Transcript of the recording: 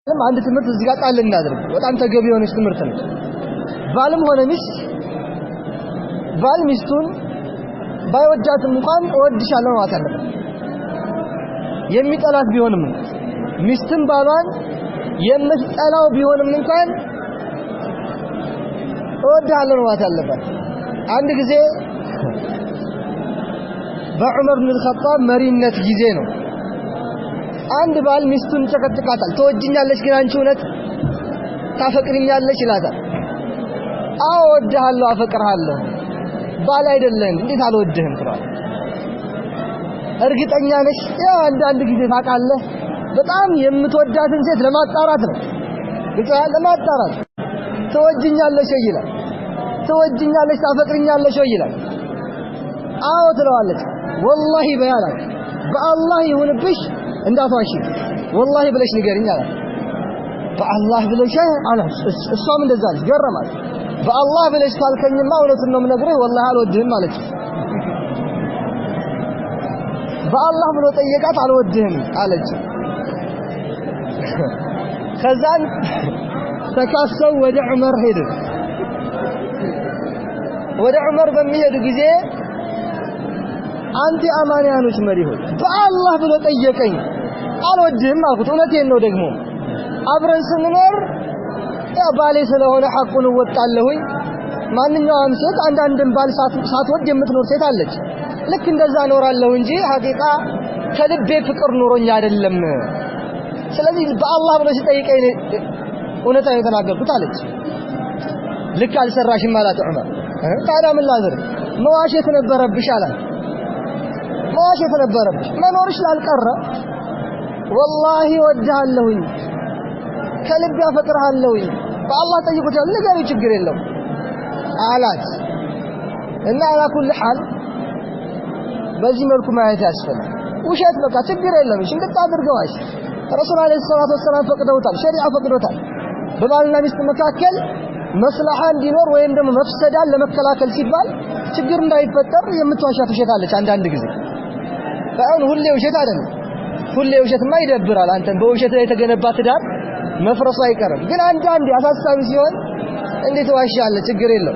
አንድ ትምህርት እዚህ ጋር ጣል እናድርግ በጣም ተገቢ የሆነች ትምህርት ነው ባልም ሆነ ሚስት ባል ሚስቱን ባይወዳትም እንኳን እወድሻለሁ ማለት አለበት የሚጠላት ቢሆንም ሚስትም ባሏን የምትጠላው ቢሆንም እንኳን እወድሃለሁ ማለት አለበት አንድ ጊዜ በዑመር ኢብኑ አልኸጣብ መሪነት ጊዜ ነው አንድ ባል ሚስቱን ጨቀጭቃታል ተወጅኛለሽ ግን አንቺ እውነት ታፈቅሪኛለሽ ይላታል አዎ እወድሃለሁ አፈቅርሃለሁ ባል አይደለም እንዴት አልወድህም ትላለች እርግጠኛ ነሽ ያው አንድ ጊዜ ታውቃለህ በጣም የምትወዳትን ሴት ለማጣራት ነው ለማጣራት ተወጅኛለሽ ይላል ተወጅኛለሽ ታፈቅሪኛለሽ ይላል አዎ ትለዋለች ወላሂ በያላት በአላህ ይሁንብሽ እንዳትዋሺ ወላሂ ብለሽ ንገሪኝ አላት በአላህ ብለሽ አላት እሷም እንደዛ አለች ገረማት በአላህ ብለሽ ካልከኝማ እውነቱን ነው የምነግርህ ወላሂ አልወድህም አለች በአላህ ብሎ ጠየቃት አልወድህም አለች ከዛን ተካሰው ወደ ዑመር ሄዱ ወደ ዑመር በሚሄዱ ጊዜ አንተ አማንያኖች መሪ ሆይ በአላህ ብሎ ጠየቀኝ አልወድህም አልኩት እውነቴን ነው ደግሞ አብረን ስንኖር ያ ባሌ ስለሆነ ሐቁን ወጣለሁኝ ማንኛውም ሴት አንዳንድም ባል ሳትወድ የምትኖር ሴት አለች ልክ እንደዛ ኖራለሁ እንጂ ሐቂቃ ከልቤ ፍቅር ኑሮኝ አይደለም ስለዚህ በአላህ ብሎ ሲጠይቀኝ እውነታውን የተናገርኩት አለች ልክ አልሰራሽም ማለት ዑመር ታዲያ ምን ላድርግ መዋሸት ነበረብሽ አላት መዋሸት ነበረብሽ መኖርሽ ላልቀረ ወላሂ ወድሃለሁኝ ከልብ ያፈቅርሃለሁኝ በአላህ ጠይቁት ነገር ችግር የለው አላት እና على كل حال በዚህ መልኩ ማየት ያስፈልጋል ውሸት በቃ ችግር የለም እሺ እንድታደርገዋሽ ረሱል አለይሂ ሰላቱ ወሰለም ፈቅደውታል ሸሪዓ ፈቅዶታል በባልና ሚስት መካከል መስላሃ እንዲኖር ወይም ደግሞ መፍሰዳን ለመከላከል ሲባል ችግር እንዳይፈጠር የምትዋሻት ውሸት አለች አንዳንድ ጊዜ ባይሆን ሁሌ ውሸት አይደለም ሁሌ ውሸትማ ይደብራል አንተን በውሸት ላይ የተገነባ ትዳር መፍረሱ አይቀርም ግን አንዳንዴ አሳሳቢ ሲሆን እንዴት ዋሻለህ ችግር የለው